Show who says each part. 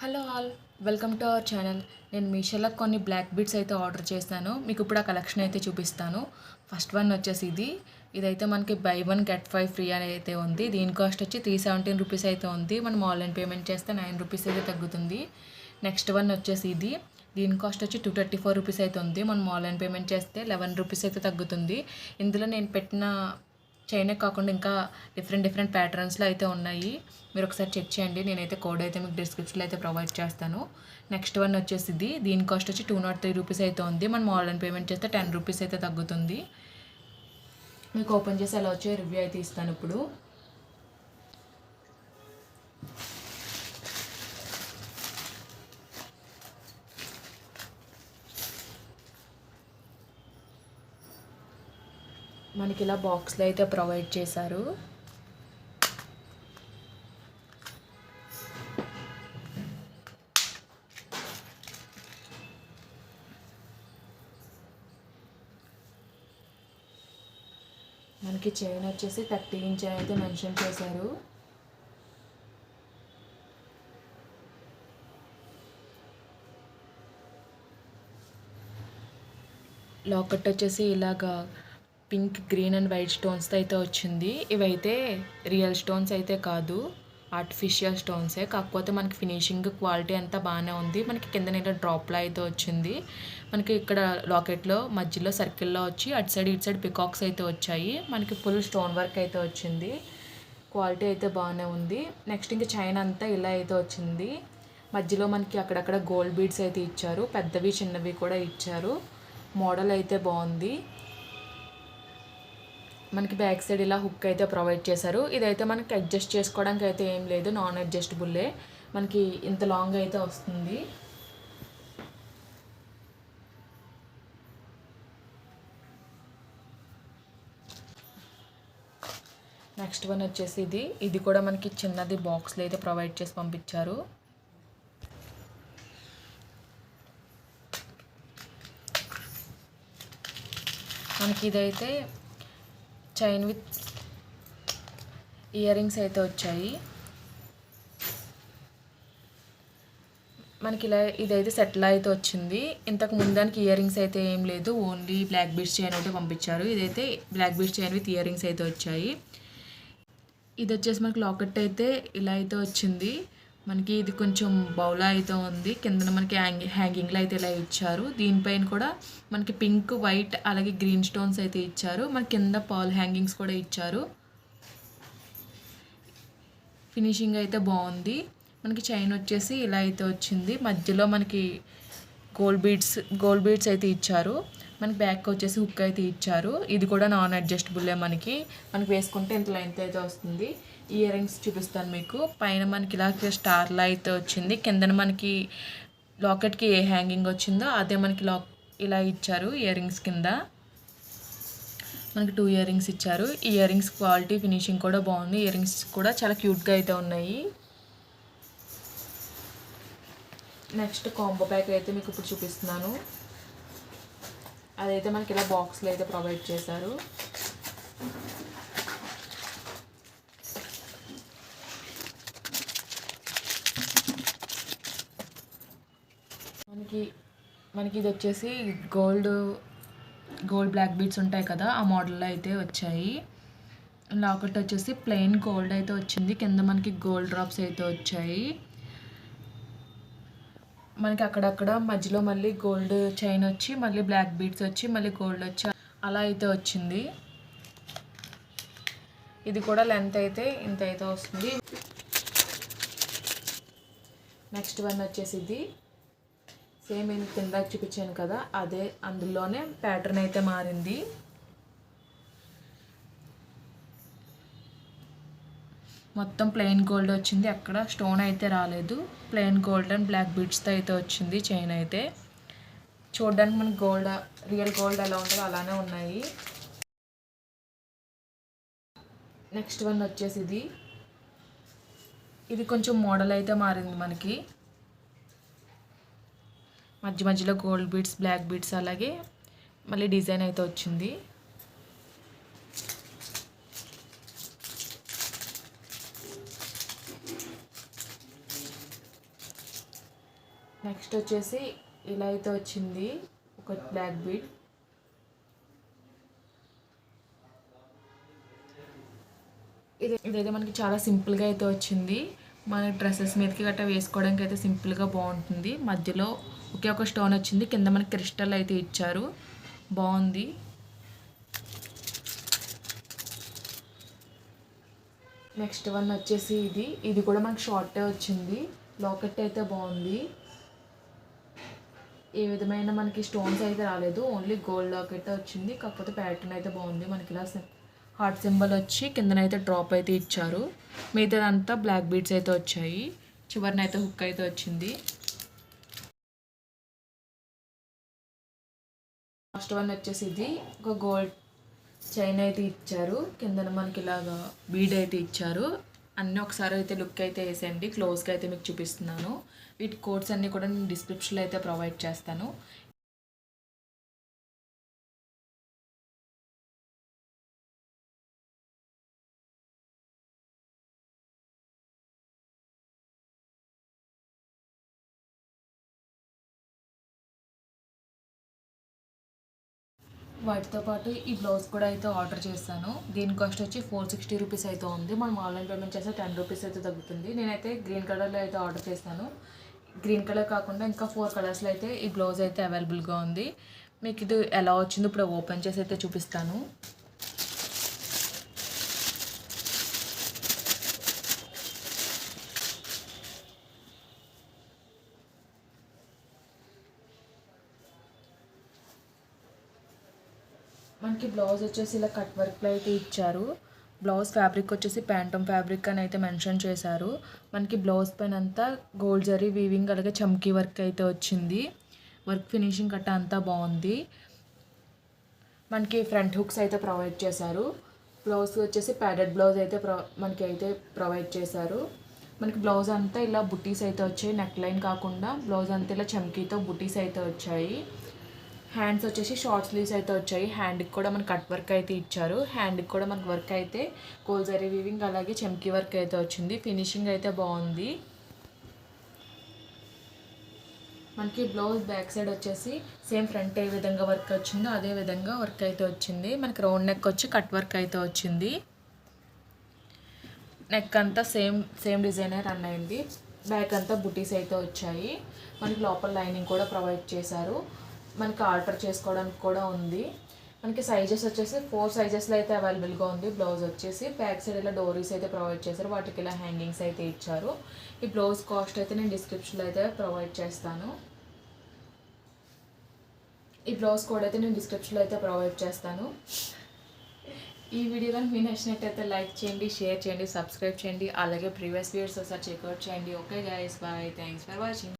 Speaker 1: Hello all, welcome to our channel. నేను మీషోలో కొన్ని బ్లాక్ బీడ్స్ అయితే ఆర్డర్ చేశాను. మీకు ఇప్పుడు ఆ కలెక్షన్ అయితే చూపిస్తాను. ఫస్ట్ వన్ వచ్చేసి ఇదైతే మనకి బై 1 గెట్ 5 ఫ్రీ అని అయితే ఉంది. దీని కాస్ట్ వచ్చి 317 రూపీస్ అయితే ఉంది. మనం ఆన్లైన్ పేమెంట్ చేస్తే 9 రూపీస్ అయితే తగ్గుతుంది. నెక్స్ట్ వన్ వచ్చేసి దీని కాస్ట్ వచ్చి 234 రూపీస్ అయితే ఉంది. మనం ఆన్లైన్ పేమెంట్ చేస్తే 11 రూపీస్ అయితే తగ్గుతుంది. ఇందులో నేను పెట్టిన చైనే కాకుండా ఇంకా డిఫరెంట్ ప్యాటర్న్స్లో అయితే ఉన్నాయి. మీరు ఒకసారి చెక్ చేయండి. నేనైతే కోడ్ అయితే మీకు డిస్క్రిప్షన్లో అయితే ప్రొవైడ్ చేస్తాను. నెక్స్ట్ వన్ వచ్చేసి దీని కాస్ట్ వచ్చి 203 రూపీస్ అయితే ఉంది. మనం ఆన్లైన్ పేమెంట్ చేస్తే 10 రూపీస్ అయితే తగ్గుతుంది. మీకు ఓపెన్ చేసి ఎలా వచ్చే రివ్యూ అయితే ఇస్తాను ఇప్పుడు. మనకి ఇలా బాక్స్లో అయితే ప్రొవైడ్ చేశారు. మనకి చైన్ వచ్చేసి 30 ఇంచ్ అయితే మెన్షన్ చేశారు. లాకెట్ వచ్చేసి ఇలాగా పింక్, గ్రీన్ అండ్ వైట్ స్టోన్స్తో అయితే వచ్చింది. ఇవైతే రియల్ స్టోన్స్ అయితే కాదు, ఆర్టిఫిషియల్ స్టోన్సే. కాకపోతే మనకి ఫినిషింగ్ క్వాలిటీ అంతా బాగానే ఉంది. మనకి కింద ఇలా డ్రాప్లో అయితే వచ్చింది. మనకి ఇక్కడ లాకెట్లో మధ్యలో సర్కిల్లో వచ్చి అటు సైడ్ ఇటు సైడ్ పికాక్స్ అయితే వచ్చాయి. మనకి ఫుల్ స్టోన్ వర్క్ అయితే వచ్చింది. క్వాలిటీ అయితే బాగానే ఉంది. నెక్స్ట్ ఇంకా చైన్ అంతా ఇలా అయితే వచ్చింది. మధ్యలో మనకి అక్కడక్కడ గోల్డ్ బీడ్స్ అయితే ఇచ్చారు. పెద్దవి చిన్నవి కూడా ఇచ్చారు. మోడల్ అయితే బాగుంది. మనకి బ్యాక్ సైడ్ ఇలా హుక్ అయితే ప్రొవైడ్ చేశారు. ఇదైతే మనకి అడ్జస్ట్ చేసుకోవడానికి అయితే ఏం లేదు, నాన్ అడ్జస్టబుల్లే. మనకి ఇంత లాంగ్ అయితే వస్తుంది. నెక్స్ట్ వన్ వచ్చేసి ఇది కూడా మనకి చిన్నది బాక్స్లో అయితే ప్రొవైడ్ చేసి పంపించారు. మనకి ఇదైతే చైన్ విత్ ఇయర్ రింగ్స్ అయితే వచ్చాయి. మనకి ఇలా ఇదైతే సెట్లా అయితే వచ్చింది. ఇంతకు ముందానికి ఇయర్ రింగ్స్ అయితే ఏం లేదు, ఓన్లీ బ్లాక్ బీడ్స్ చైన్ అయితే పంపించారు. ఇదైతే black beads chain with earrings అయితే వచ్చాయి. ఇది వచ్చేసి మనకి లాకెట్ అయితే ఇలా అయితే వచ్చింది. మనకి ఇది కొంచెం బౌలా అయితే ఉంది. కింద మనకి హ్యాంగింగ్లో అయితే ఇలా ఇచ్చారు. దీనిపైన కూడా మనకి పింక్, వైట్ అలాగే గ్రీన్ స్టోన్స్ అయితే ఇచ్చారు. మనకి కింద పాల్ హ్యాంగింగ్స్ కూడా ఇచ్చారు. ఫినిషింగ్ అయితే బాగుంది. మనకి చైన్ వచ్చేసి ఇలా అయితే వచ్చింది. మధ్యలో మనకి గోల్డ్ బీడ్స్ అయితే ఇచ్చారు. మనకి బ్యాక్ వచ్చేసి హుక్ అయితే ఇచ్చారు. ఇది కూడా నాన్ అడ్జస్టబుల్లే. మనకి వేసుకుంటే ఇంత లెంత్ అయితే వస్తుంది. ఇయర్ రింగ్స్ చూపిస్తాను మీకు. పైన మనకి ఇలా స్టార్లా అయితే వచ్చింది. కిందన మనకి లాకెట్కి ఏ హ్యాంగింగ్ వచ్చిందో అదే మనకి ఇలా ఇచ్చారు. ఇయర్ రింగ్స్ కింద మనకి 2 ఇయర్ రింగ్స్ ఇచ్చారు. ఈ ఇయర్ రింగ్స్ క్వాలిటీ, ఫినిషింగ్ కూడా బాగుంది. ఇయర్ రింగ్స్ కూడా చాలా క్యూట్గా అయితే ఉన్నాయి. నెక్స్ట్ కాంబో ప్యాక్ అయితే మీకు ఇప్పుడు చూపిస్తున్నాను. అదైతే మనకి ఇలా బాక్స్లో అయితే ప్రొవైడ్ చేశారు. మనకి ఇది వచ్చేసి గోల్డ్ బ్లాక్ బీడ్స్ ఉంటాయి కదా, ఆ మోడల్లో అయితే వచ్చాయి. లాకెట్ వచ్చేసి ప్లెయిన్ గోల్డ్ అయితే వచ్చింది. కింద మనకి గోల్డ్ డ్రాప్స్ అయితే వచ్చాయి. మనకి అక్కడక్కడ మధ్యలో మళ్ళీ గోల్డ్ చైన్ వచ్చి, మళ్ళీ బ్లాక్ బీడ్స్ వచ్చి, మళ్ళీ గోల్డ్ వచ్చి అలా అయితే వచ్చింది. ఇది కూడా లెంత్ అయితే ఇంత అయితే వస్తుంది. నెక్స్ట్ వన్ వచ్చేసి సేమ్ నేను కింద చూపించాను కదా, అదే అందులోనే ప్యాటర్న్ అయితే మారింది. మొత్తం ప్లెయిన్ గోల్డ్ వచ్చింది. అక్కడ స్టోన్ అయితే రాలేదు. ప్లెయిన్ గోల్డ్ అండ్ బ్లాక్ బీడ్స్తో అయితే వచ్చింది చైన్ అయితే. చూడడానికి మనకి రియల్ గోల్డ్ ఎలా ఉంటుందో అలానే ఉన్నాయి. నెక్స్ట్ వన్ వచ్చేసి ఇది కొంచెం మోడల్ అయితే మారింది. మనకి మధ్యలో గోల్డ్ బీడ్స్, బ్లాక్ బీడ్స్ అలాగే మళ్ళీ డిజైన్ అయితే వచ్చింది. నెక్స్ట్ వచ్చేసి ఇలా అయితే వచ్చింది ఒక బ్లాక్ బీడ్. ఇదైతే మనకి చాలా సింపుల్గా అయితే వచ్చింది. మన డ్రెస్సెస్ మీదకి గట్రా వేసుకోవడానికి అయితే సింపుల్గా బాగుంటుంది. మధ్యలో ఒకే ఒక స్టోన్ వచ్చింది, కింద మనకి క్రిస్టల్ అయితే ఇచ్చారు, బాగుంది. నెక్స్ట్ వన్ వచ్చేసి ఇది కూడా మనకి షార్టే వచ్చింది. లాకెట్ అయితే బాగుంది. ఏ విధమైన మనకి స్టోన్స్ అయితే రాలేదు, ఓన్లీ గోల్డ్ లాకెట్ వచ్చింది. కాకపోతే ప్యాటర్న్ అయితే బాగుంది. మనకి ఇలా హార్ట్ సింబల్ వచ్చి కిందనైతే డ్రాప్ అయితే ఇచ్చారు. మిగతాదంతా బ్లాక్ బీడ్స్ అయితే వచ్చాయి. చివరినైతే హుక్ అయితే వచ్చింది. లాస్ట్ వన్ వచ్చేసి ఒక గోల్డ్ చైన్ అయితే ఇచ్చారు. కింద మనకి ఇలాగా బీడ్ అయితే ఇచ్చారు. అన్నీ ఒకసారి అయితే లుక్ అయితే వేసేయండి. క్లోజ్గా అయితే మీకు చూపిస్తున్నాను. వీటి కోడ్స్ అన్నీ కూడా నేను డిస్క్రిప్షన్లో అయితే ప్రొవైడ్ చేస్తాను. వాటితో పాటు ఈ బ్లౌజ్ కూడా అయితే ఆర్డర్ చేశాను. దీని కాస్ట్ వచ్చి 460 రూపీస్ అయితే ఉంది. మనం ఆన్లైన్ పేమెంట్ చేస్తే 10 రూపీస్ అయితే తగ్గుతుంది. నేనైతే గ్రీన్ కలర్లో అయితే ఆర్డర్ చేశాను. గ్రీన్ కలర్ కాకుండా ఇంకా 4 కలర్స్లో అయితే ఈ బ్లౌజ్ అయితే అవైలబుల్గా ఉంది. మీకు ఇది ఎలా వచ్చిందో ఇప్పుడు ఓపెన్ చేసి అయితే చూపిస్తాను. మనకి బ్లౌజ్ వచ్చేసి ఇలా కట్ వర్క్లో అయితే ఇచ్చారు. బ్లౌజ్ ఫ్యాబ్రిక్ వచ్చేసి ప్యాంటమ్ ఫ్యాబ్రిక్ అని అయితే మెన్షన్ చేశారు. మనకి బ్లౌజ్ పైన అంతా గోల్డ్ జరీ వీవింగ్ అలాగే చమ్కీ వర్క్ అయితే వచ్చింది. వర్క్ ఫినిషింగ్ కట్ట అంతా బాగుంది. మనకి ఫ్రంట్ హుక్స్ అయితే ప్రొవైడ్ చేశారు. బ్లౌజ్ వచ్చేసి ప్యాడెడ్ బ్లౌజ్ అయితే మనకి అయితే ప్రొవైడ్ చేశారు. మనకి బ్లౌజ్ అంతా ఇలా బుట్టీస్ అయితే వచ్చాయి. నెక్ లైన్ కాకుండా బ్లౌజ్ అంతా ఇలా చమ్కీతో బుట్టీస్ అయితే వచ్చాయి. హ్యాండ్స్ వచ్చేసి షార్ట్ స్లీవ్స్ అయితే వచ్చాయి. హ్యాండ్కి కూడా మనకి కట్ వర్క్ అయితే ఇచ్చారు. హ్యాండ్కి కూడా మనకి వర్క్ అయితే గోల్డ్ జరీ వీవింగ్ అలాగే చమ్కీ వర్క్ అయితే వచ్చింది. ఫినిషింగ్ అయితే బాగుంది. మనకి బ్లౌజ్ బ్యాక్ సైడ్ వచ్చేసి సేమ్ ఫ్రంట్ ఏ విధంగా వర్క్ వచ్చిందో అదే విధంగా వర్క్ అయితే వచ్చింది. మనకి రౌండ్ నెక్ వచ్చి కట్ వర్క్ అయితే వచ్చింది. నెక్ అంతా సేమ్ డిజైనే రన్ అయింది. బ్యాక్ అంతా బుటీస్ అయితే వచ్చాయి. మనకి లోపల లైనింగ్ కూడా ప్రొవైడ్ చేశారు. మనకి ఆల్టర్ చేసుకోవడానికి కూడా ఉంది. మనకి సైజెస్ వచ్చేసి 4 సైజెస్లో అయితే అవైలబుల్గా ఉంది. బ్లౌజ్ వచ్చేసి బ్యాక్ సైడ్ ఇలా డోరీస్ అయితే ప్రొవైడ్ చేశారు. వాటికి ఇలా హ్యాంగింగ్స్ అయితే ఇచ్చారు. ఈ బ్లౌజ్ కాస్ట్ అయితే నేను డిస్క్రిప్షన్లో అయితే ప్రొవైడ్ చేస్తాను. ఈ బ్లౌజ్ కోడ్ అయితే నేను డిస్క్రిప్షన్లో అయితే ప్రొవైడ్ చేస్తాను. ఈ వీడియో కానీ మీకు నచ్చినట్టయితే లైక్ చేయండి, షేర్ చేయండి, సబ్స్క్రైబ్ చేయండి. అలాగే ప్రీవియస్ వీడియోస్ ఒకసారి చెక్అవుట్ చేయండి. Okay guys, bye, thanks for watching.